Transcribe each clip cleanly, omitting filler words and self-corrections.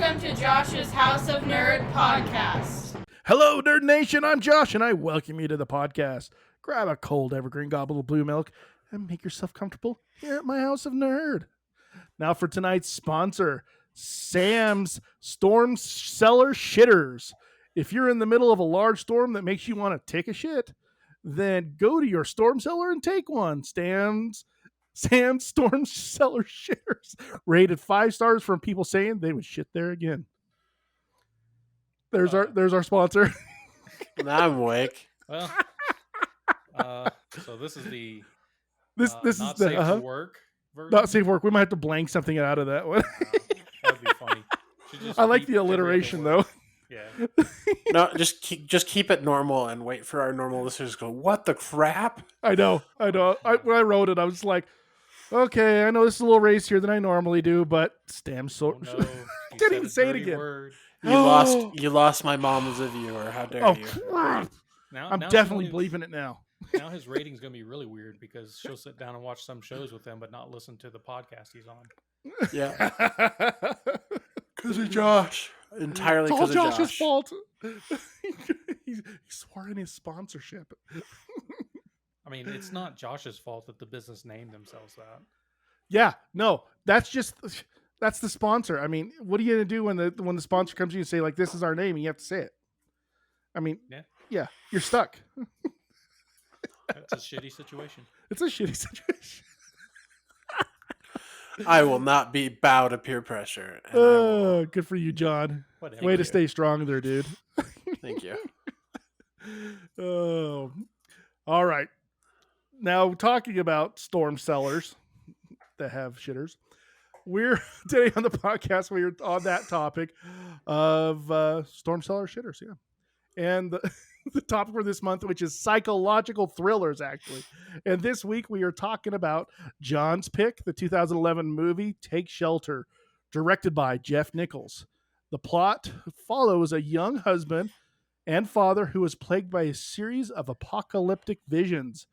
Welcome to Josh's House of Nerd podcast. Hello, Nerd Nation. I'm Josh, and I welcome you to the podcast. Grab a cold evergreen goblet of blue milk and make yourself comfortable here at my House of Nerd. Now for tonight's sponsor, Sam's Storm Cellar Shitters. If you're in the middle of a large storm that makes you want to take a shit, then go to your storm cellar and take one. Sam's Storm Cellar Shitters, rated 5 stars from people saying they would shit there again. There's our sponsor. Now I'm awake. Well, so this is the This is not the safe to work version. not safe work. We might have to blank something out of that one. That'd be funny. I like the alliteration though. Yeah. No, just keep it normal and wait for our normal listeners to go, what the crap? I know. When I wrote it, I was like, okay, I know this is a little racier than I normally do, but Stam so Oh, no. didn't even say it again. Word. You lost my mom as a viewer. How dare you? Crap. Now, I'm now definitely his- believing it now. Now his rating's going to be really weird because she'll sit down and watch some shows with him, but not listen to the podcast he's on. Yeah. Because of Josh. Entirely It's all because of Josh's Josh. fault. he swore in his sponsorship. I mean, it's not Josh's fault that the business named themselves that. Yeah, no, that's the sponsor. I mean, what are you gonna do when the sponsor comes to you and say like, this is our name, and you have to say it? I mean, yeah, you're stuck. That's a shitty situation. It's a shitty situation. I will not be bow to peer pressure. And I Oh, good for you, John. Whatever. Way to stay strong there, dude. thank you. Oh, all right. Now talking about storm cellars that have shitters, we're today on the podcast. We're on that topic of storm cellar shitters, yeah. And the topic for this month, which is psychological thrillers, actually. And this week we are talking about John's pick, the 2011 movie Take Shelter, directed by Jeff Nichols. The plot follows a young husband and father who is plagued by a series of apocalyptic visions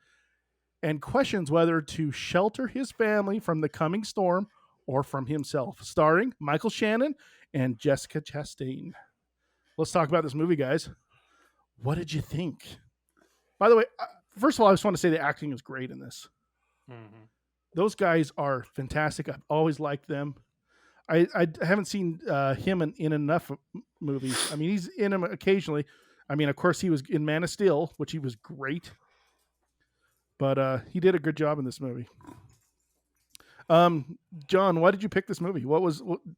and questions whether to shelter his family from the coming storm or from himself. Starring Michael Shannon and Jessica Chastain. Let's talk about this movie, guys. What did you think? By the way, first of all, I just want to say the acting is great in this. Mm-hmm. Those guys are fantastic. I've always liked them. I haven't seen him in enough movies. I mean, he's in them occasionally. I mean, of course, he was in Man of Steel, which he was great. But he did a good job in this movie. John, why did you pick this movie?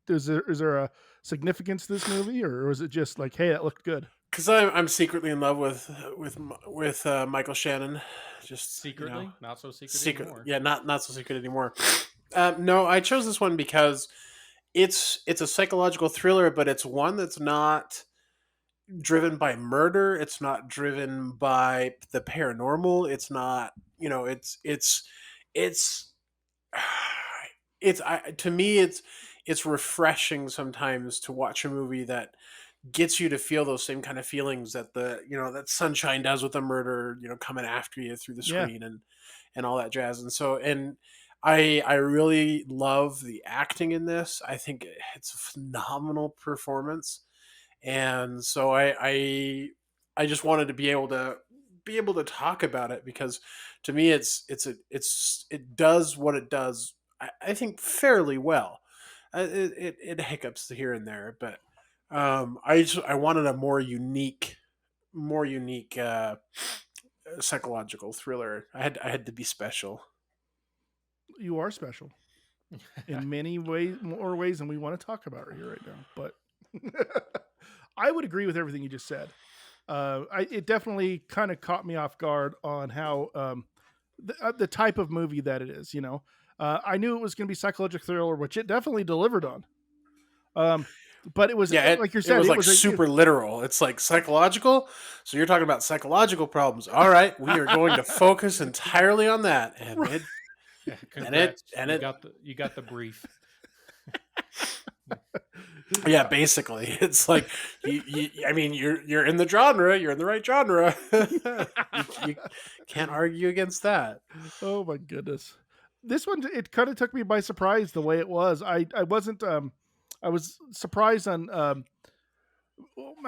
Is there a significance to this movie, or was it just like, hey, that looked good? Because I'm secretly in love with Michael Shannon. Just Secretly? Not so secret anymore. Yeah, not so secret anymore. No, I chose this one because it's a psychological thriller, but it's one that's not driven by murder. It's not driven by the paranormal. It's not, to me, it's refreshing sometimes to watch a movie that gets you to feel those same kind of feelings that that Sunshine does with the murder, coming after you through the screen and all that jazz. And so, I really love the acting in this. I think it's a phenomenal performance. And so I just wanted to be able to talk about it because to me it does what it does. I think fairly well. It hiccups here and there, but I wanted a more unique psychological thriller. I had to be special. You are special in many more ways than we want to talk about here right now. But I would agree with everything you just said. It definitely kind of caught me off guard on how the type of movie that it is. I knew it was going to be psychological thriller, which it definitely delivered on. But it was like you said, it was super literal. It's like psychological. So you're talking about psychological problems. All right, we are going to focus entirely on that, and Right. You got the brief. Yeah, basically, it's like you're in the genre. You're in the right genre. you can't argue against that. Oh my goodness. This one, it kind of took me by surprise the way it was. I wasn't I was surprised on. I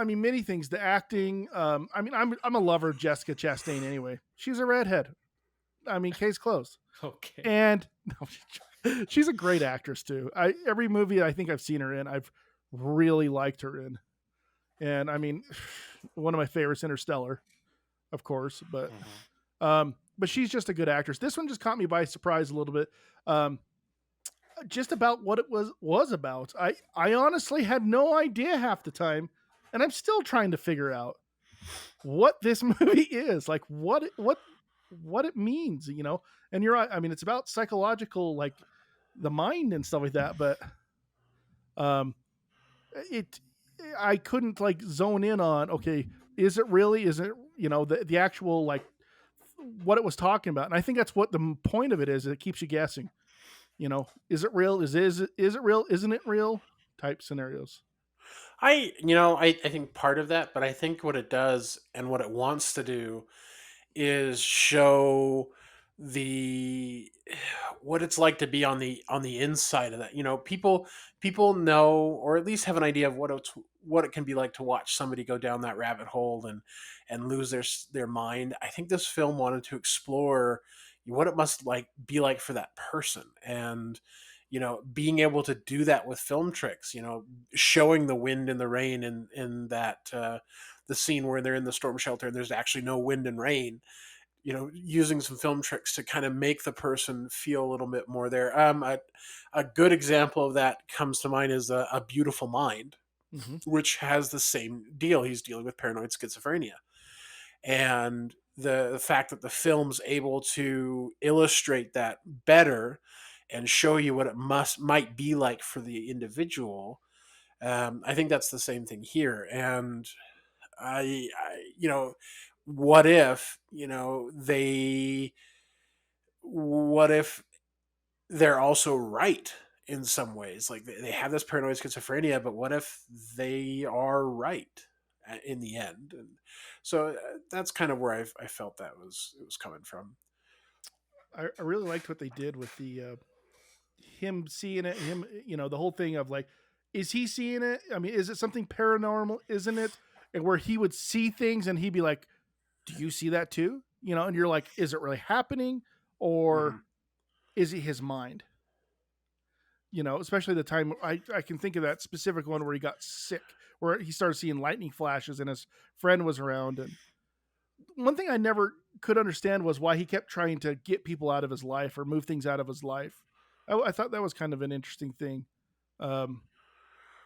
mean, many things. The acting. I mean, I'm a lover of Jessica Chastain anyway. She's a redhead. I mean, case closed. Okay. And no, she's a great actress too. Every movie I think I've seen her in, I've really liked her in. And I mean, one of my favorites, Interstellar, of course. But she's just a good actress. This one just caught me by surprise a little bit. Just about what it was about. I honestly had no idea half the time, and I'm still trying to figure out what this movie is, like what it means, you know. And you're right. I mean, it's about psychological, like the mind and stuff like that. But I couldn't like zone in on, okay, is it really? Is it, you know, the actual like what it was talking about? And I think that's what the point of it is. It keeps you guessing. You know, is it real? Is it real? Isn't it real? Type scenarios. I think part of that, but I think what it does and what it wants to do is show the what it's like to be on the inside of that. You know, people know, or at least have an idea of what it can be like to watch somebody go down that rabbit hole and lose their mind. I think this film wanted to explore what it must be like for that person, and you know, being able to do that with film tricks, you know, showing the wind and the rain in that the scene where they're in the storm shelter and there's actually no wind and rain, you know, using some film tricks to kind of make the person feel a little bit more there. A good example of that comes to mind is A Beautiful Mind, which has the same deal. He's dealing with paranoid schizophrenia. And the fact that the film's able to illustrate that better and show you what it might be like for the individual, I think that's the same thing here. And I you know, what if, you know, what if they're also right in some ways? Like they have this paranoid schizophrenia, but what if they are right in the end? And so that's kind of where I felt that it was coming from. I really liked what they did with the him seeing it, him, you know, the whole thing of like, is he seeing it? I mean, is it something paranormal? Isn't it? And where he would see things and he'd be like, do you see that too? You know, and you're like, is it really happening? Or is it his mind? You know, especially the time I can think of that specific one where he got sick, where he started seeing lightning flashes and his friend was around. And one thing I never could understand was why he kept trying to get people out of his life or move things out of his life. I thought that was kind of an interesting thing. You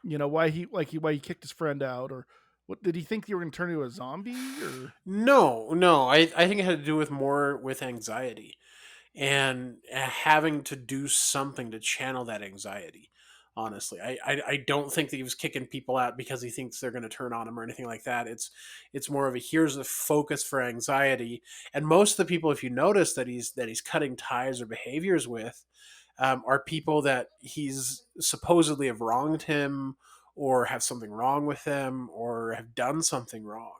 know, why he kicked his friend out, or what, did he think you were going to turn into a zombie? Or no, I think it had to do with more with anxiety and having to do something to channel that anxiety. Honestly, I don't think that he was kicking people out because he thinks they're going to turn on him or anything like that. It's more of a, here's a focus for anxiety. And most of the people, if you notice, that he's cutting ties or behaviors with, are people that he's supposedly have wronged him or have something wrong with them or have done something wrong.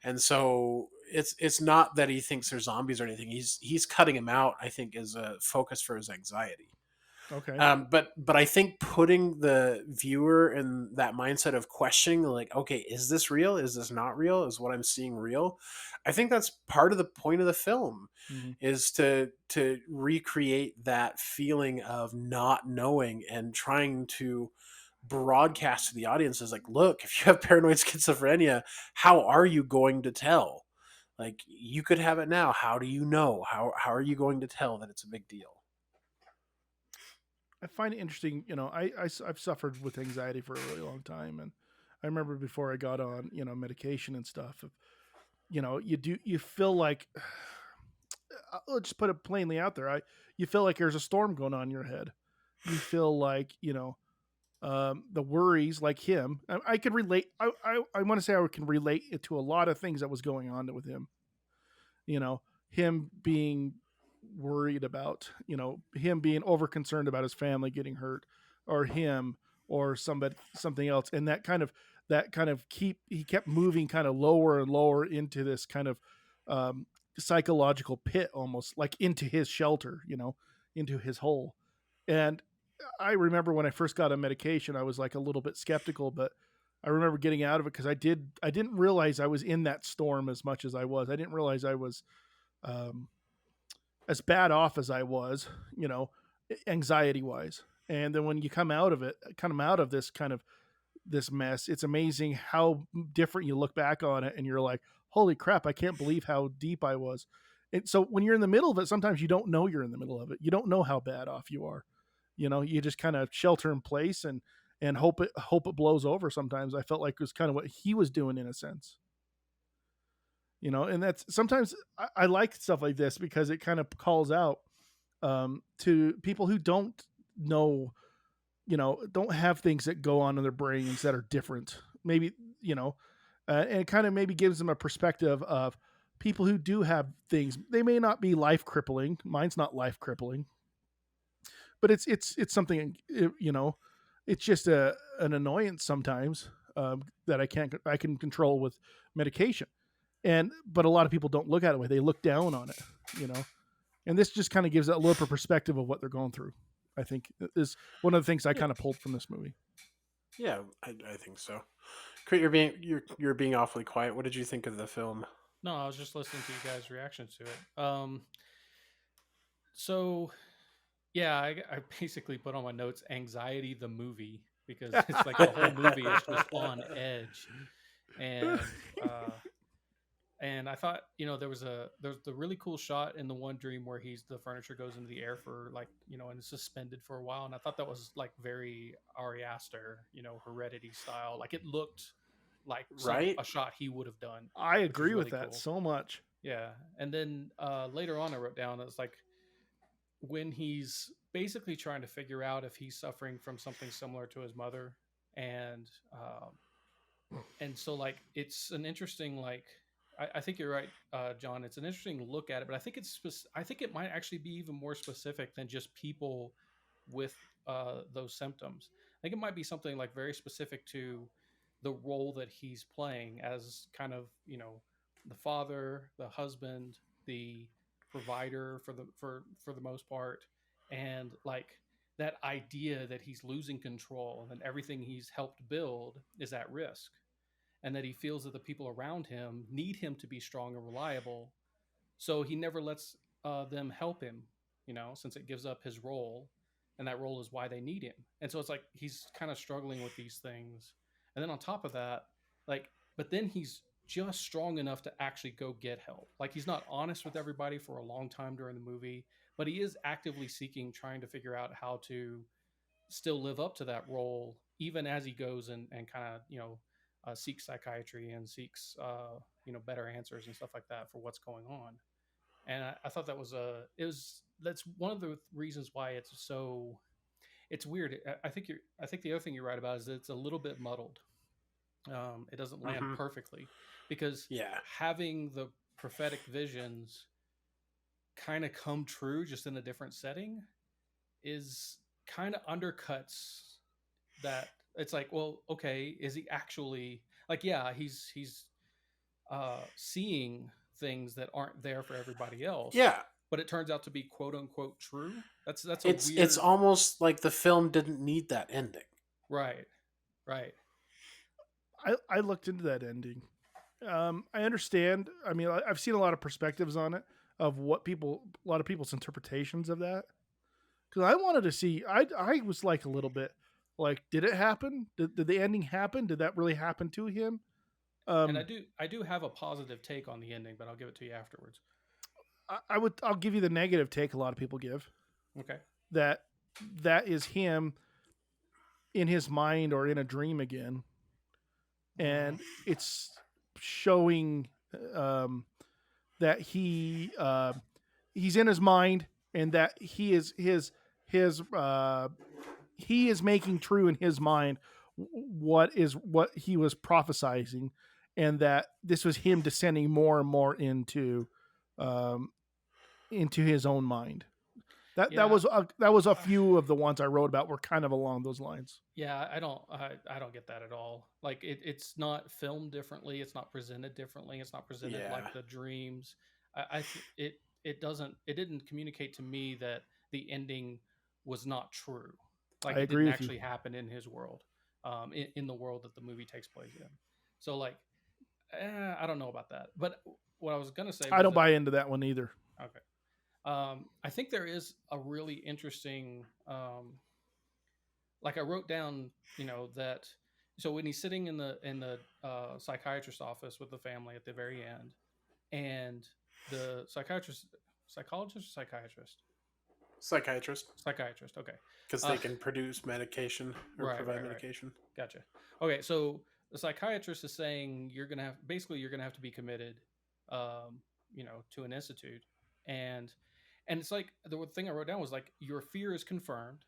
And so it's not that he thinks they're zombies or anything. He's cutting them out, I think, as a focus for his anxiety. okay, but I think putting the viewer in that mindset of questioning, like, okay, is this real? Is this not real? Is what I'm seeing real? I think that's part of the point of the film, is to recreate that feeling of not knowing and trying to broadcast to the audience is like, look, if you have paranoid schizophrenia, how are you going to tell? Like, you could have it now. How do you know? How are you going to tell that it's a big deal? I find it interesting. You know, I've suffered with anxiety for a really long time, and I remember before I got on, you know, medication and stuff. You know, you feel like, let's just put it plainly out there. You feel like there's a storm going on in your head. You feel like, you know, the worries, like him. I could relate. I want to say I can relate it to a lot of things that was going on with him. You know, him being worried about, you know, him being over concerned about his family getting hurt, or him or something else. And he kept moving kind of lower and lower into this kind of psychological pit, almost like into his shelter, you know, into his hole. And I remember when I first got on medication, I was like a little bit skeptical, but I remember getting out of it because I didn't realize I was in that storm as much as I was. I didn't realize I was um, as bad off as I was, anxiety wise. And then when you come out of it, come out of this kind of this mess, it's amazing how different you look back on it, and you're like, holy crap, I can't believe how deep I was. And so when you're in the middle of it, sometimes you don't know you're in the middle of it. You don't know how bad off you are. You just kind of shelter in place and hope it blows over. Sometimes I felt like it was kind of what he was doing in a sense. And that's sometimes I like stuff like this because it kind of calls out to people who don't know, don't have things that go on in their brains that are different. Maybe, and it kind of maybe gives them a perspective of people who do have things. They may not be life crippling. Mine's not life crippling, but it's something, it's just an annoyance sometimes that I can control with medication. But a lot of people don't look at it way. They look down on it, and this just kind of gives that little perspective of what they're going through. I think is one of the things I kind of pulled from this movie. Yeah, I think so. Crit, you're being awfully quiet. What did you think of the film? No, I was just listening to you guys' reactions to it. So yeah, I basically put on my notes "Anxiety the movie" because it's like the whole movie is just on edge, and I thought, there was the really cool shot in the one dream where the furniture goes into the air for and it's suspended for a while, and I thought that was like very Ari Aster, Heredity style. Like it looked like a shot he would have done. I agree with that so much. Yeah, and then later on I wrote down, it's like when he's basically trying to figure out if he's suffering from something similar to his mother, and so like it's an interesting I think you're right, John. It's an interesting look at it, but I think I think it might actually be even more specific than just people with those symptoms. I think it might be something like very specific to the role that he's playing as kind of the father, the husband, the provider for the most part, and like that idea that he's losing control and everything he's helped build is at risk. And that he feels that the people around him need him to be strong and reliable. So he never lets them help him, since it gives up his role. And that role is why they need him. And so it's like he's kind of struggling with these things. And then on top of that, but then he's just strong enough to actually go get help. Like he's not honest with everybody for a long time during the movie, but he is actively trying to figure out how to still live up to that role, even as he goes and kind of, seeks psychiatry and seeks better answers and stuff like that for what's going on. And I thought that's one of the reasons why it's weird. I think the other thing you're right about is that it's a little bit muddled. It doesn't land perfectly because having the prophetic visions kind of come true just in a different setting is kind of undercuts that. It's like, well, okay, is he actually he's seeing things that aren't there for everybody else. Yeah. But it turns out to be quote unquote true. It's almost like the film didn't need that ending. Right. I looked into that ending. I understand. I mean, I've seen a lot of perspectives on it of a lot of people's interpretations of that. Because I wanted to see, I was like a little bit, like, did it happen? Did the ending happen? Did that really happen to him? And I do have a positive take on the ending, but I'll give it to you afterwards. I'll give you the negative take a lot of people give. Okay. That is him in his mind or in a dream again. And it's showing that he's in his mind and that he is making true in his mind what he was prophesizing, and that this was him descending more and more into his own mind. That was a few of the ones I wrote about were kind of along those lines. Yeah, I don't get that at all. Like it's not filmed differently. It's not presented differently. It's not presented like the dreams. It didn't communicate to me that the ending was not true. Like I it agree didn't with you. actually happen in his world, in the world that the movie takes place in. So like, I don't know about that. But what I was gonna say I was don't that buy into that one either. okay. I think there is a really interesting, like I wrote down, that so when he's sitting in the psychiatrist's office with the family at the very end, and the psychiatrist, okay, because they can produce medication or provide right, medication. gotcha. Okay, so the psychiatrist is saying you're gonna have to be committed, um, to an institute, and it's like the thing I wrote down was like your fear is confirmed,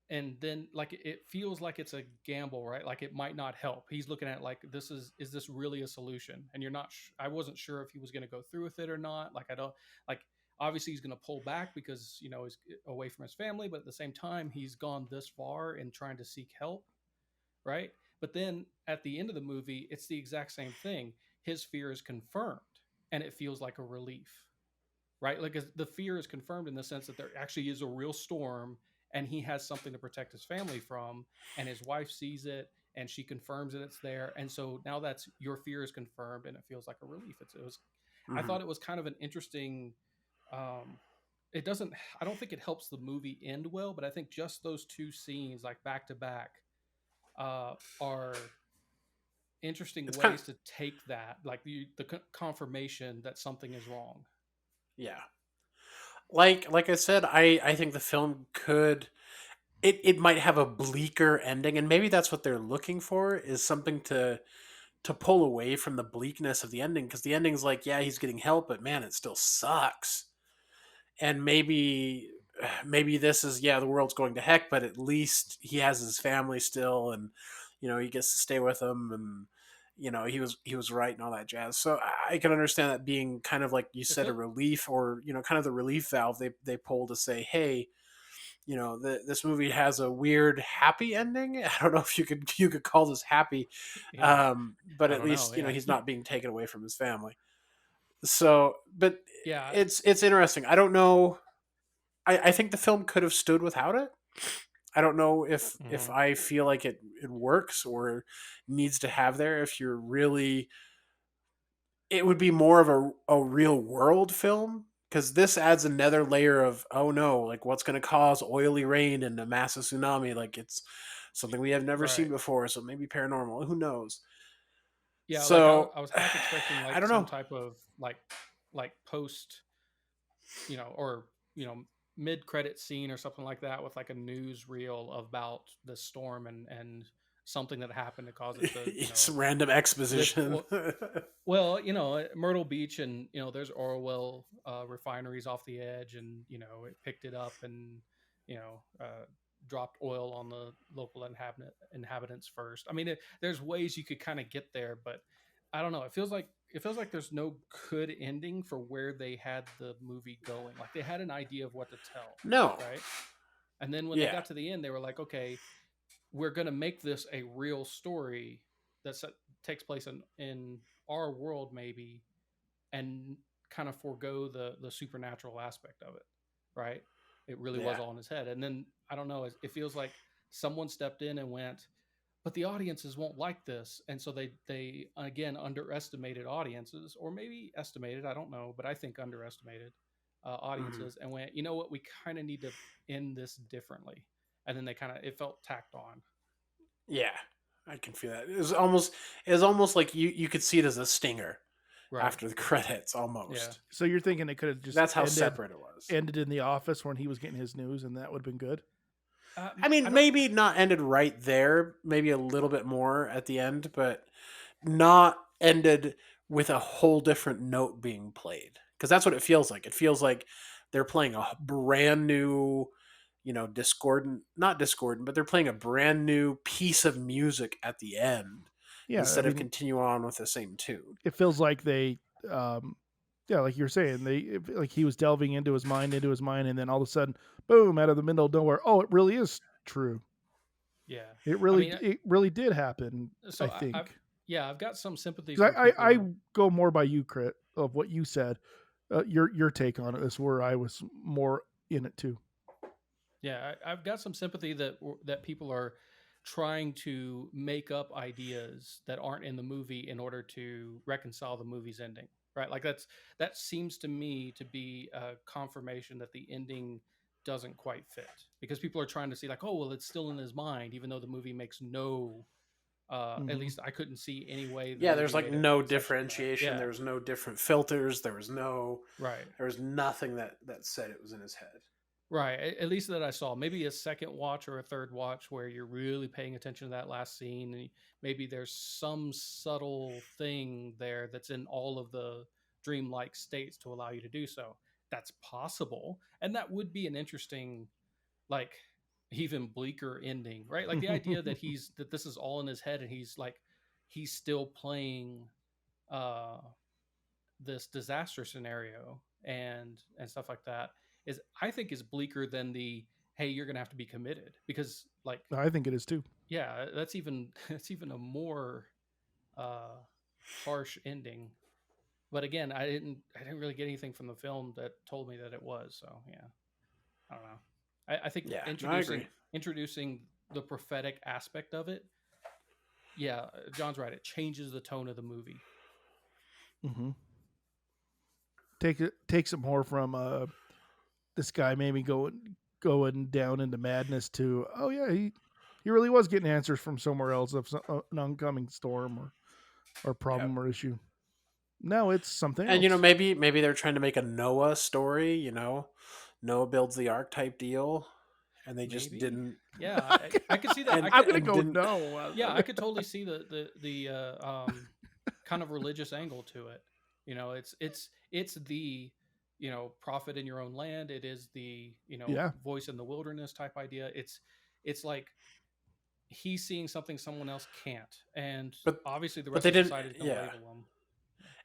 and then like it feels like it's a gamble, right? Like it might not help. He's looking at it like is this really a solution? And you're not. I wasn't sure if he was going to go through with it or not. Like I don't like. Obviously, he's going to pull back because he's away from his family, but at the same time, he's gone this far in trying to seek help, right? But then at the end of the movie, it's the exact same thing. His fear is confirmed, and it feels like a relief, right? Like the fear is confirmed in the sense that there actually is a real storm and he has something to protect his family from, and his wife sees it and she confirms that it's there. And so now that's your fear is confirmed and it feels like a relief. I thought it was kind of an interesting, it doesn't, I don't think it helps the movie end well, but I think just those two scenes like back to back are interesting ways to take that, like the confirmation that something is wrong. Yeah. Like I said, I think the film could it might have a bleaker ending, and maybe that's what they're looking for, is something to pull away from the bleakness of the ending, because the ending's like, yeah, he's getting help, but man, it still sucks. And maybe this is, yeah, the world's going to heck, but at least he has his family still, and he gets to stay with them, and he was right and all that jazz. So I can understand that being kind of like you said, a relief, or kind of the relief valve they pull to say, hey, this movie has a weird happy ending. I don't know if you could call this happy, Yeah. but at least he's not being taken away from his family. So, but yeah, it's interesting. I don't know. I think the film could have stood without it. I don't know if I feel like it works or needs to have there. If you're really, it would be more of a real world film, because this adds another layer of, oh no, like what's going to cause oily rain and a massive tsunami? Like it's something we have never seen before, so maybe paranormal. Who knows? Yeah, so like I was half expecting I like don't some know. type of like post, or mid-credit scene or something like that with like a newsreel about the storm and something that happened to cause it to It's random exposition. well, Myrtle Beach, and there's Orwell refineries off the edge, and it picked it up and dropped oil on the local inhabitants first. I mean, there's ways you could kind of get there, but I don't know. It feels like there's no good ending for where they had the movie going. Like they had an idea of what to tell. No. Right. And then when they got to the end, they were like, okay, we're going to make this a real story that takes place in our world, maybe, and kind of forego the supernatural aspect of it. Right. It really was all in his head. And then I don't know. It feels like someone stepped in and went, but the audiences won't like this. And so they again underestimated audiences, or maybe estimated, I don't know, but I think underestimated audiences, and went, you know what, we kind of need to end this differently. And then it felt tacked on. Yeah, I can feel that. It was almost like you could see it as a stinger after the credits, almost. Yeah. So you're thinking it could have just that's how separate it was. Ended in the office when he was getting his news, and that would have been good. I mean, maybe not ended right there, maybe a little bit more at the end, but not ended with a whole different note being played. Because that's what it feels like. It feels like they're playing a brand new, not discordant, but they're playing a brand new piece of music at the end. Yeah, instead of continue on with the same tune. It feels like they, like you're saying, like he was delving into his mind, and then all of a sudden, boom, out of the middle of nowhere, oh, it really is true. Yeah, it really did happen. So I think. I've got some sympathy. I go more by you, Crit, of what you said. Your take on it is where I was more in it too. Yeah, I've got some sympathy that people are trying to make up ideas that aren't in the movie in order to reconcile the movie's ending, right? Like that seems to me to be a confirmation that the ending doesn't quite fit, because people are trying to see like, oh well, it's still in his mind, even though the movie makes no. At least I couldn't see any way. Yeah, there's like no exception to that. differentiation. Yeah. There was no different filters. There was Right. nothing that said it was in his head. Right. At least that I saw. Maybe a second watch or a third watch where you're really paying attention to that last scene. And maybe there's some subtle thing there that's in all of the dreamlike states to allow you to do so. That's possible. And that would be an interesting, like, even bleaker ending, right? Like the idea that that this is all in his head and he's still playing this disaster scenario and stuff like that I think is bleaker than the, hey, you're gonna have to be committed, because like I think it is too. Yeah, that's even a more harsh ending. But again, I didn't really get anything from the film that told me that it was. So yeah, I don't know. I think introducing the prophetic aspect of it. Yeah, John's right. It changes the tone of the movie. Mm-hmm. Takes it more from this guy maybe going down into madness to, oh yeah, he really was getting answers from somewhere else of an oncoming storm or problem or issue. No, it's something else. And maybe they're trying to make a Noah story. Noah builds the ark type deal, and they just didn't. Yeah, I could see that. I'm gonna go no. Yeah, I could totally see the kind of religious angle to it. It's the prophet in your own land. It is the voice in the wilderness type idea. It's like he's seeing something someone else can't, and obviously the rest of society is going to label him.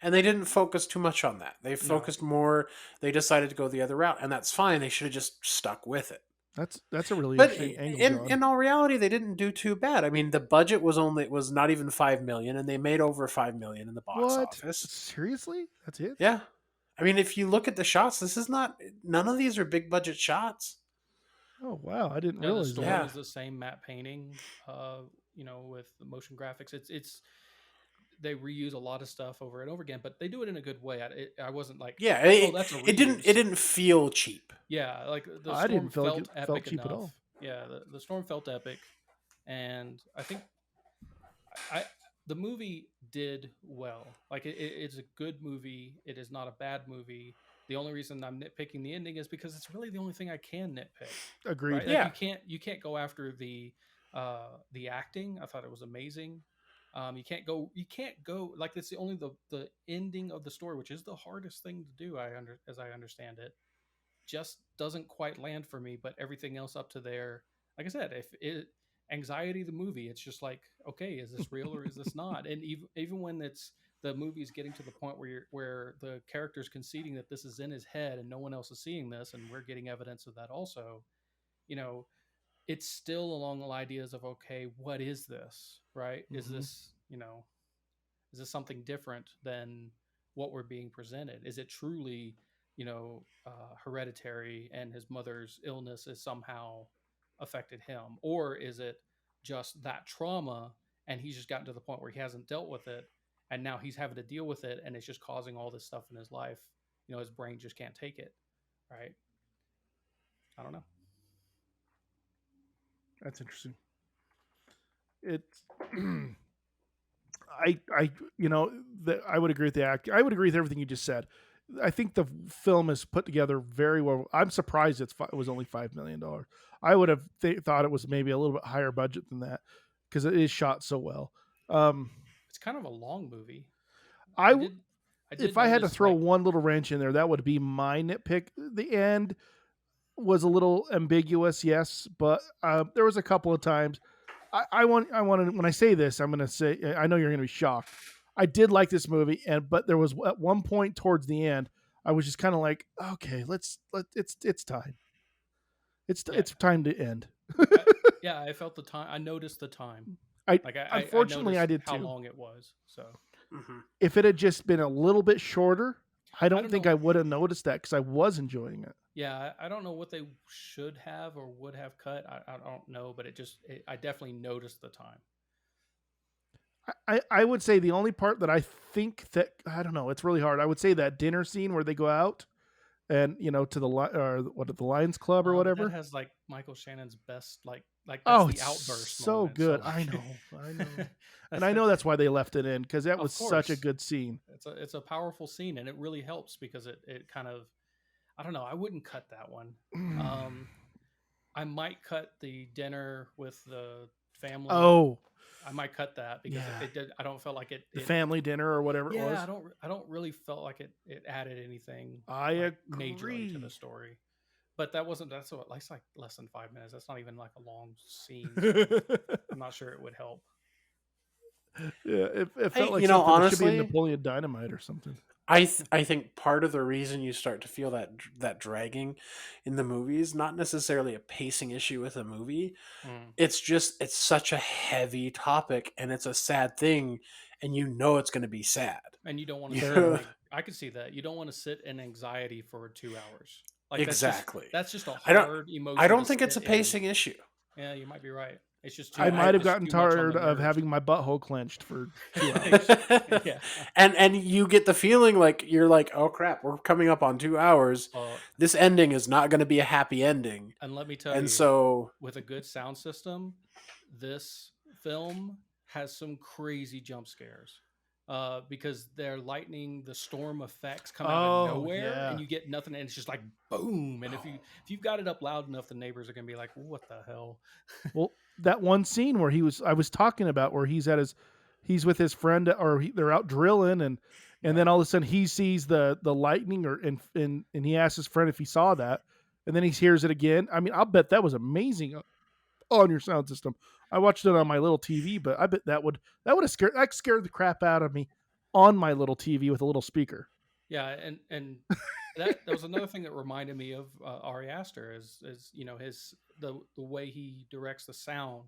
And they didn't focus too much on that. They focused more. They decided to go the other route, and that's fine. They should have just stuck with it. That's a really interesting angle. In all reality, they didn't do too bad. I mean, the budget was not even $5 million, and they made over $5 million in the box office. Seriously, that's it? Yeah, I mean, if you look at the shots, none of these are big budget shots. Oh wow, I didn't realize the that. story is the same matte painting, with the motion graphics. It's they reuse a lot of stuff over and over again, but they do it in a good way. I wasn't like, it didn't feel cheap. Yeah, like the storm I didn't feel like it epic felt cheap enough. at all. Yeah, the storm felt epic, and I think the movie did well. Like it's a good movie. It is not a bad movie. The only reason I'm nitpicking the ending is because it's really the only thing I can nitpick. Agreed. Right? Yeah. Like you can't go after the acting. I thought it was amazing. You can't go like that's the only the ending of the story, which is the hardest thing to do. As I understand it, just doesn't quite land for me. But everything else up to there, like I said, anxiety the movie, it's just like, okay, is this real or is this not? And even when the movie is getting to the point where the character's conceding that this is in his head and no one else is seeing this, and we're getting evidence of that also, it's still along the ideas of, okay, what is this, right? Mm-hmm. Is this something different than what we're being presented? Is it truly, hereditary and his mother's illness has somehow affected him? Or is it just that trauma and he's just gotten to the point where he hasn't dealt with it and now he's having to deal with it and it's just causing all this stuff in his life? His brain just can't take it, right? I don't know. That's interesting. It's I would agree with the act. I would agree with everything you just said. I think the film is put together very well. I'm surprised it was only $5 million. I would have thought it was maybe a little bit higher budget than that because it is shot so well. It's kind of a long movie. If I had to throw one little wrench in there, that would be my nitpick. The end was a little ambiguous, yes, but there was a couple of times. I wanted, when I say this, I'm going to say, I know you're going to be shocked. I did like this movie, but there was at one point towards the end, I was just kind of like, okay, it's time. It's time to end. I felt the time. I noticed the time. Unfortunately, I did too. How long it was. So, if it had just been a little bit shorter, I don't don't think know. I would have noticed that because I was enjoying it. Yeah, I don't know what they should have or would have cut. I don't know, but I definitely noticed the time. I would say the only part that I think that I don't know, it's really hard. I would say that dinner scene where they go out and to the or what the Lions Club or But whatever. that has like Michael Shannon's best like that's Oh, the it's outburst so moment. good. So, I like, know, and I know that's why they left it in because that Of was such a course. good scene. It's a powerful scene, and it really helps because it kind of, I don't know, I wouldn't cut that one. I might cut the dinner with the family. Oh, I might cut that because Yeah. it did. I don't feel like it. the family dinner or whatever it was. I don't really felt like it added anything. I majorly to agree. the story. But that's what like less than 5 minutes. That's not even like a long scene. So I'm not sure it would help. Yeah, it felt like you know, something that should be in honestly- Napoleon Dynamite or something. I think part of the reason you start to feel that dragging in the movie is not necessarily a pacing issue with a movie. It's just it's such a heavy topic and it's a sad thing, and you know it's going to be sad. And you don't want to. Yeah. I could see that. You don't want to sit in anxiety for 2 hours. Like Exactly. That's just a I don't- hard emotion. I don't to think it's a sit in. pacing issue. Yeah, you might be right. It's just I might have it's gotten too much on tired the of nerves. having my butthole clenched for 2 hours. Yeah. And you get the feeling like you're like, oh crap, we're coming up on 2 hours. This ending is not going to be a happy ending. And let me tell And you, so with a good sound system, this film has some crazy jump scares. Because they're lightning, the storm effects come out of nowhere, yeah. and you get nothing, and it's just like boom. And if you've got it up loud enough, the neighbors are gonna be like, "What the hell?" Well, that one scene where I was talking about where he's with his friend or they're out drilling and then all of a sudden he sees the lightning and he asks his friend if he saw that and then he hears it again. I mean, I'll bet that was amazing on your sound system. I watched it on my little TV, but I bet that would have scared the crap out of me on my little TV with a little speaker. Yeah, and that was another thing that reminded me of Ari Aster is the way he directs the sound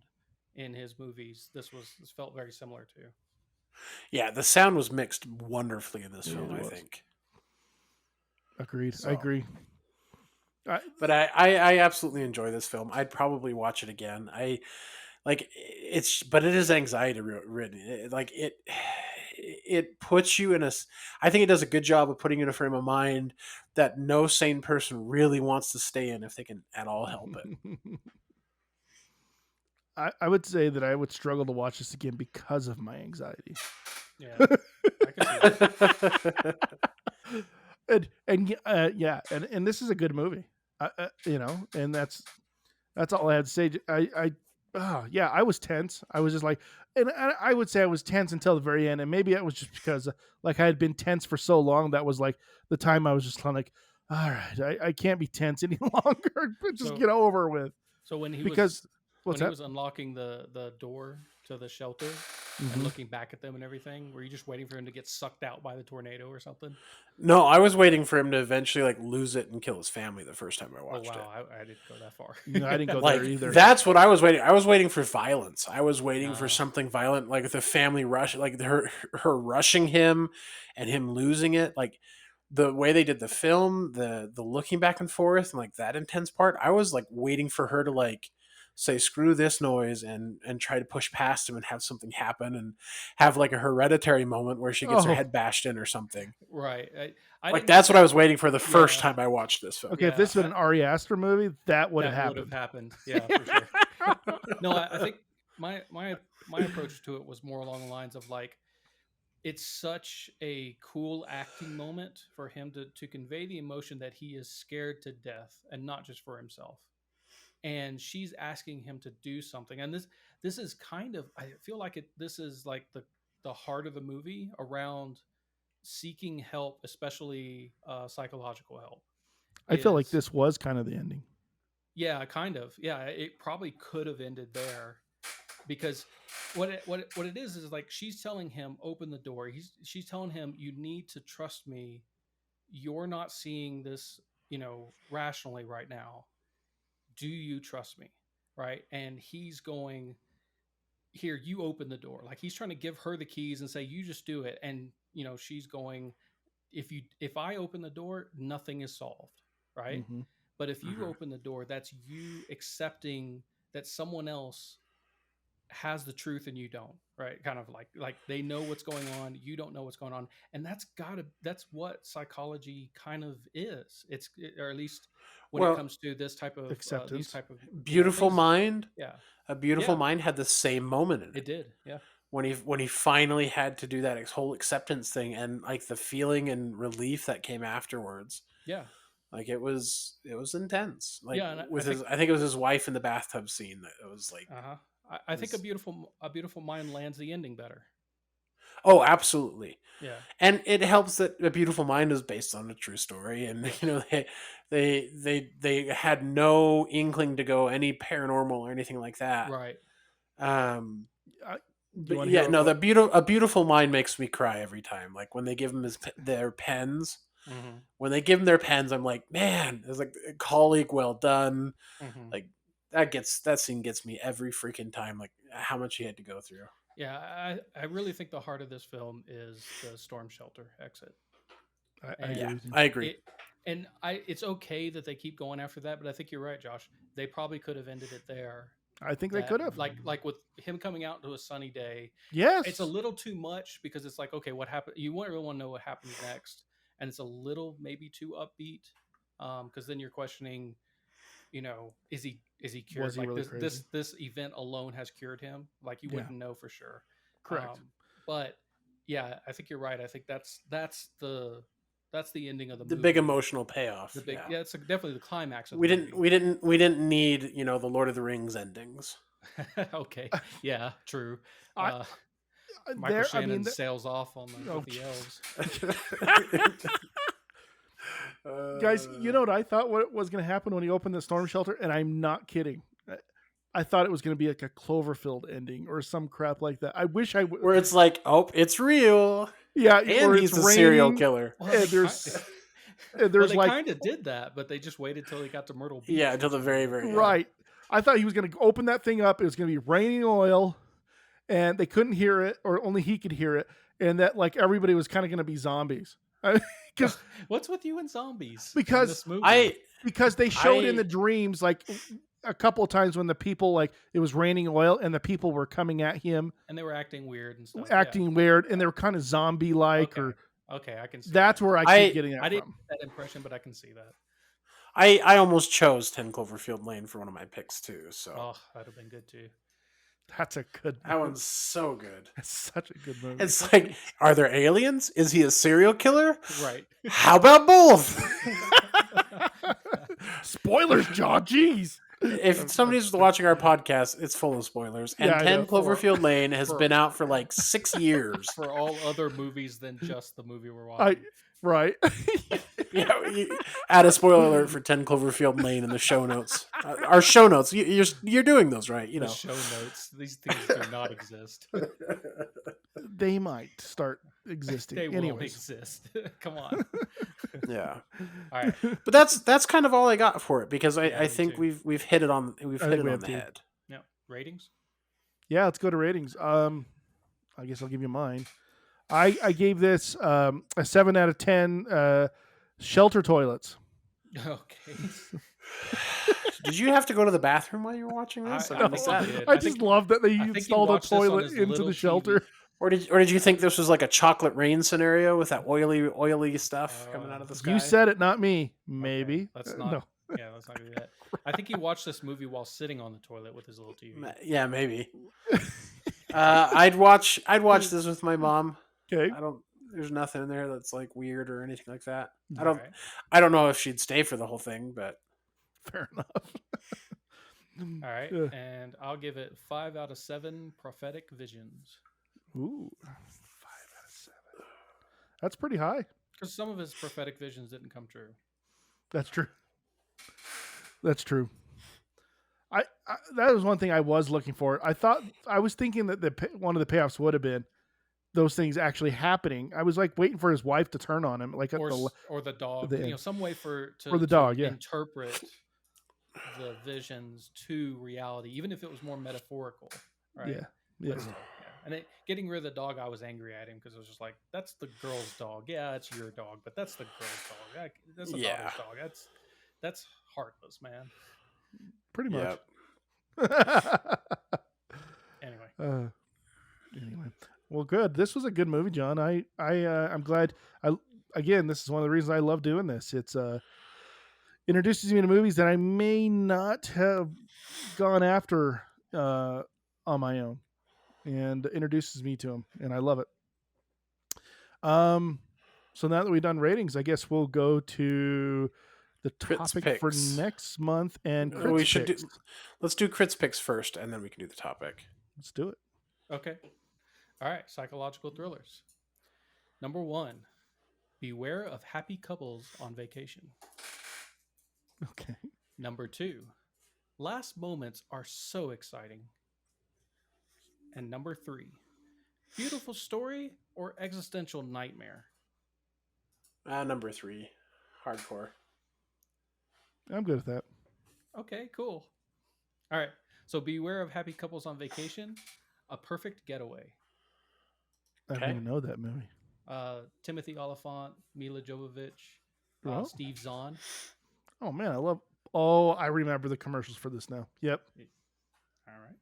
in his movies. This felt very similar to. yeah, the sound was mixed wonderfully in this film, I think. Agreed. So. I agree. But I absolutely enjoy this film. I'd probably watch it again. But it is anxiety ridden. It puts you in I think it does a good job of putting you in a frame of mind that no sane person really wants to stay in if they can at all help it. I would say that I would struggle to watch this again because of my anxiety. Yeah, I can see that. and this is a good movie. And that's all I had to say. I was tense. I was just like, and I would say I was tense until the very end, and maybe it was just because like I had been tense for so long that was like the time I was just kind of like, all right, I can't be tense any longer. Just get over with. So when he was unlocking the door to the shelter and looking back at them and everything, were you just waiting for him to get sucked out by the tornado or something? No, I was waiting for him to eventually like lose it and kill his family the first time I watched it. I didn't go that far. No, I didn't go Like, there either. that's what I was waiting. I was waiting for violence. I was waiting for something violent, like the family rush, like her rushing him and him losing it. Like the way they did the film, the looking back and forth, and like that intense part. I was like waiting for her to like say screw this noise and try to push past him and have something happen and have like a Hereditary moment where she gets her head bashed in or something. Right. Like that's what I was waiting for the first time I watched this film. Okay, if this had been an Ari Aster movie, that would have happened. Yeah, for sure. No, I think my approach to it was more along the lines of like, it's such a cool acting moment for him to convey the emotion that he is scared to death and not just for himself. And she's asking him to do something. And this is kind of, I feel like this is like the heart of the movie around seeking help, especially psychological help. I feel like this was kind of the ending. Yeah, kind of. Yeah, it probably could have ended there because what it is like she's telling him open the door. She's telling him you need to trust me. You're not seeing this, rationally right now. Do you trust me? Right? And he's going, here, you open the door. Like he's trying to give her the keys and say, you just do it. And, she's going, if I open the door, nothing is solved, right? Mhm. But if you open the door, that's you accepting that someone else has the truth and you don't, right? Kind of like they know what's going on, you don't know what's going on, and that's what psychology kind of is. Or at least when it comes to this type of acceptance. these type of Beautiful things. Mind. Yeah, A Beautiful Mind had the same moment in it. it did. Yeah, When he finally had to do that whole acceptance thing, and like the feeling and relief that came afterwards. yeah. Like it was intense. Like Yeah, and I think it was his wife in the bathtub scene that it was like. I think a beautiful mind lands the ending better. Oh, absolutely. Yeah, And it helps that A Beautiful Mind is based on a true story, and they had no inkling to go any paranormal or anything like that. right. But yeah, no, A Beautiful Mind makes me cry every time. Like when they give him their pens. Mm-hmm. When they give him their pens, I'm like, man, it's like a colleague, well done. Mm-hmm. Like that scene gets me every freaking time. Like how much he had to go through. Yeah, I really think the heart of this film is the storm shelter exit. I agree. It's okay that they keep going after that, but I think you're right, Josh. They probably could have ended it there. I think they could have. Like with him coming out to a sunny day. Yes. It's a little too much because it's like, okay, what happened? You really want to know what happens next. And it's a little maybe too upbeat. Because then you're questioning, is he cured? Was he like really this event alone has cured him. Like you wouldn't know for sure. Correct. But yeah, I think you're right. I think that's the ending of the The movie. big emotional payoff. It's definitely the climax of we the didn't movie. we didn't need the Lord of the Rings endings. Okay, yeah, true. I- Michael Shannon sails off on with the elves. Guys, you know what I thought what was going to happen when he opened the storm shelter, and I'm not kidding. I thought it was going to be like a Cloverfield ending or some crap like that. I wish I would. Where it's like, oh, it's real. Yeah, and he's a serial killer. Well, and there's they like kind of did that, but they just waited till he got to Myrtle Beach. Yeah, until the very, very right. End. I thought he was going to open that thing up. It was going to be raining oil, and they couldn't hear it, or only he could hear it, and that like everybody was kind of going to be zombies. Because what's with you and zombies? Because this movie? Because they showed in the dreams like a couple of times when the people like it was raining oil and the people were coming at him and they were acting weird and stuff. Weird, and they were kind of zombie like Okay, I can see that's that. where I keep getting that I didn't from. get that impression, but I can see that. I almost chose 10 Cloverfield Lane for one of my picks too. So that'd have been good too. That's a good movie. That one's so good. It's such a good movie. It's like, are there aliens? Is he a serial killer? Right. How about both? Spoilers, John. Jeez. If somebody's watching our podcast, it's full of spoilers. And 10 Cloverfield Lane has been out for like 6 years. For all other movies than just the movie we're watching. Right. Add a spoiler alert for 10 Cloverfield Lane in the show notes. Our show notes. You're doing those, right? The show notes. These things do not exist. They might start existing. They won't exist. Come on. Yeah. All right. But that's kind of all I got for it because I think we've hit it on the head. Yeah. Ratings? Yeah, let's go to ratings. I guess I'll give you mine. I gave this a 7 out of 10 shelter toilets. Okay. Did you have to go to the bathroom while you were watching this? I just love that they installed a toilet into the shelter. Or did you think this was like a chocolate rain scenario with that oily stuff coming out of the sky? You said it, not me. Maybe. Okay. Let's not. No. Yeah, let's not do that. I think he watched this movie while sitting on the toilet with his little TV. Yeah, maybe. I'd watch this with my mom. Okay. There's nothing in there that's like weird or anything like that. I don't know if she'd stay for the whole thing, but fair enough. All right, and I'll give it 5 out of 7 prophetic visions. Ooh, 5 out of 7. That's pretty high. Because some of his prophetic visions didn't come true. That's true. That's true. I that was one thing I was looking for. I was thinking that one of the payoffs would have been those things actually happening. I was like waiting for his wife to turn on him, like or the dog. Some way for the dog, interpret the visions to reality, even if it was more metaphorical. Right? Yeah. And getting rid of the dog, I was angry at him because it was just like, that's the girl's dog. Yeah, it's your dog, but that's the girl's dog. That's the daughter's dog. That's heartless, man. Pretty much. Anyway. Anyway, well, good. This was a good movie, John. I'm glad. Again, this is one of the reasons I love doing this. It's introduces me to movies that I may not have gone after on my own, and introduces me to them, and I love it. So now that we've done ratings, I guess we'll go to the topic for next month. And let's do Crits picks first, and then we can do the topic. Let's do it. Okay. All right. Psychological thrillers. Number 1, Beware of Happy Couples on Vacation. Okay. Number 2, Last Moments Are So Exciting. And number 3, Beautiful Story or Existential Nightmare. Number 3, Hardcore. I'm good with that. Okay, cool. All right. So Beware of Happy Couples on Vacation, A Perfect Getaway. I don't even know that movie. Timothy Oliphant, Mila Jovovich, Steve Zahn. Oh man, I remember the commercials for this now. Yep. All right.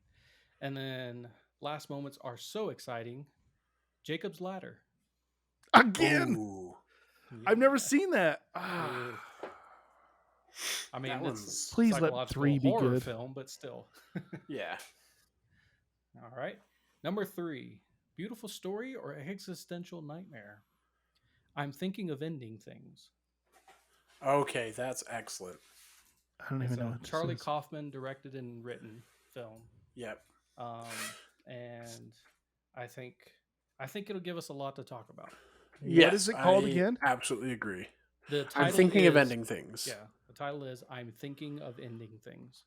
And then Last Moments Are So Exciting, Jacob's Ladder. Again. Ooh. I've never seen that. I mean, it's please let 3 be good. Film, but still. Yeah. All right. Number 3, Beautiful Story or Existential Nightmare. I'm Thinking of Ending Things. Okay, that's excellent. I don't even know what Charlie this is. Kaufman directed and written film. Yep. And I think it'll give us a lot to talk about. What is it called again? Absolutely agree. The title I'm thinking of ending things. Yeah, the title is I'm Thinking of Ending Things.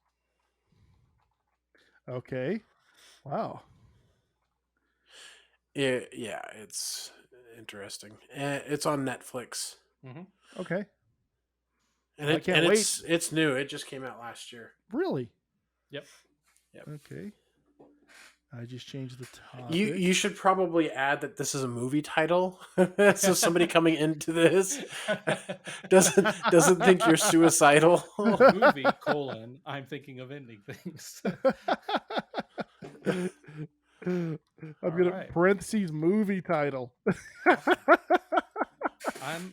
Okay. Wow. Yeah, it's interesting. It's on Netflix. Mm-hmm. Okay. And I can't wait. It's new. It just came out last year. Really? Yep. Okay. I just changed the topic. You should probably add that this is a movie title, so somebody coming into this doesn't think you're suicidal. Movie : I'm Thinking of Ending Things. I'm gonna parentheses movie title.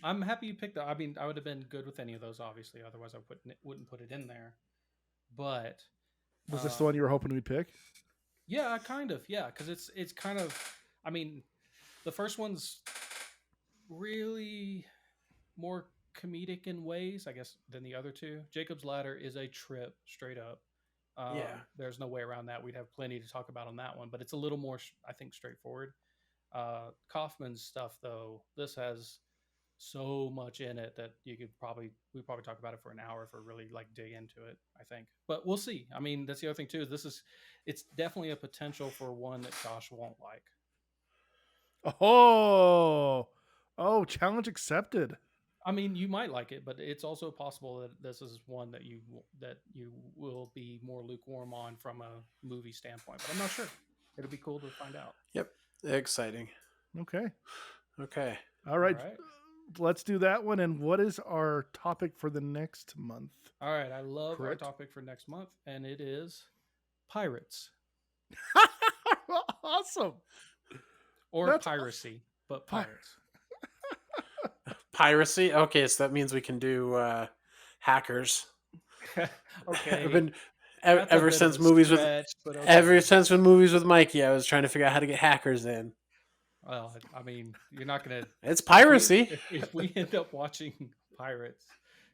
I'm happy you picked that. I mean, I would have been good with any of those, obviously. Otherwise, I wouldn't put it in there. But was this the one you were hoping we'd pick? Yeah, kind of. Yeah, because it's kind of. I mean, the first one's really more comedic in ways, I guess, than the other two. Jacob's Ladder is a trip, straight up. There's no way around that. We'd have plenty to talk about on that one, but it's a little more, I think, straightforward. Kaufman's stuff, though, this has so much in it that we'd probably talk about it for an hour if we really dig into it, I think. But we'll see. I mean, that's the other thing too. It's definitely a potential for one that Josh won't like. Oh, challenge accepted. I mean, you might like it, but it's also possible that this is one that you will be more lukewarm on from a movie standpoint. But I'm not sure. It'll be cool to find out. Yep, exciting. Okay. All right. Let's do that one. And what is our topic for the next month? All right. I love our topic for next month, and it is pirates. Awesome. Or piracy, but pirates. Piracy? Okay, so that means we can do hackers. Okay. Ever since movies with Mikey, I was trying to figure out how to get hackers in. Well, I mean, you're not gonna. It's piracy. If we end up watching pirates,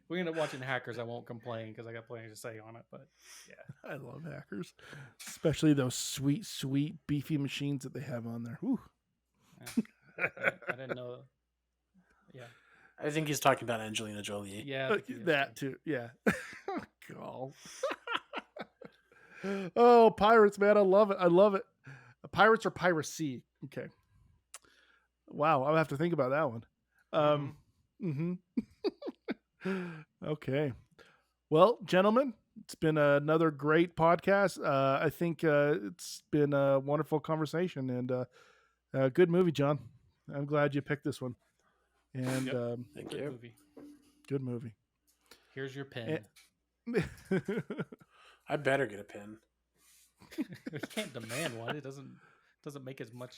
if we end up watching hackers, I won't complain because I got plenty to say on it. But yeah, I love hackers, especially those sweet, beefy machines that they have on there. Whew. I didn't know. Yeah, I think he's talking about Angelina Jolie. Yeah, that too. Yeah. God. Oh, pirates, man! I love it. Pirates or piracy? Okay. Wow, I'll have to think about that one. Okay. Well, gentlemen, It's been another great podcast. I think it's been a wonderful conversation and a good movie, John. I'm glad you picked this one. And Thank Good you. movie. good movie. Here's your pen. I better get a pen. You can't demand one. It doesn't make as much.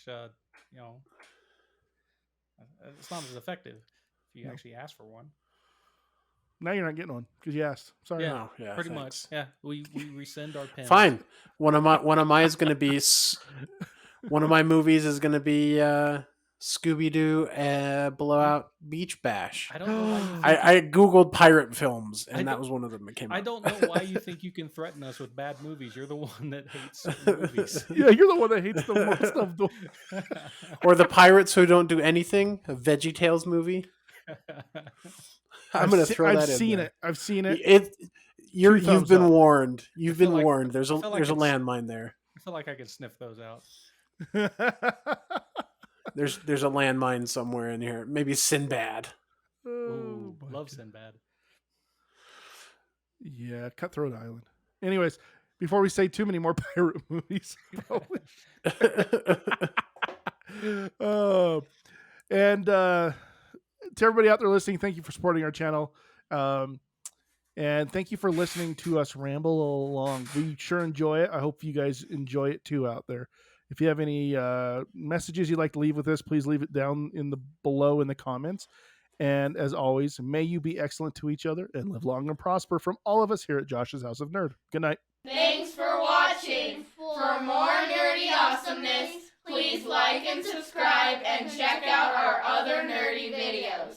It's not as effective if you actually ask for one. Now you're not getting one because you asked. Sorry. Yeah, Oh, yeah, pretty thanks. much. Yeah, we rescind our pens. Fine. One of my is going to be one of my movies is going to be Scooby Doo Blowout Beach Bash. I don't know why you think I googled pirate films I and that don't- was one of them that came I up. don't know why you think you can threaten us with bad movies. You're the one that hates certain movies. Yeah, you're the one that hates the most of them. Or the pirates who don't do anything, a VeggieTales movie. I'm going to throw that in. I've seen there. it. I've seen it. You've thumbs been up. warned. You've feel been like- warned. There's a feel like there's a it's- landmine there. I feel like I can sniff those out. There's a landmine somewhere in here. Maybe Sinbad. Ooh, my love God. Sinbad. Yeah, Cutthroat Island. Anyways, before we say too many more pirate movies, and to everybody out there listening, thank you for supporting our channel, and thank you for listening to us ramble along. We sure enjoy it. I hope you guys enjoy it too out there. If you have any messages you'd like to leave with us, please leave it down below in the comments. And as always, may you be excellent to each other and live long and prosper from all of us here at Josh's House of Nerd. Good night. Thanks for watching. For more nerdy awesomeness, please like and subscribe and check out our other nerdy videos.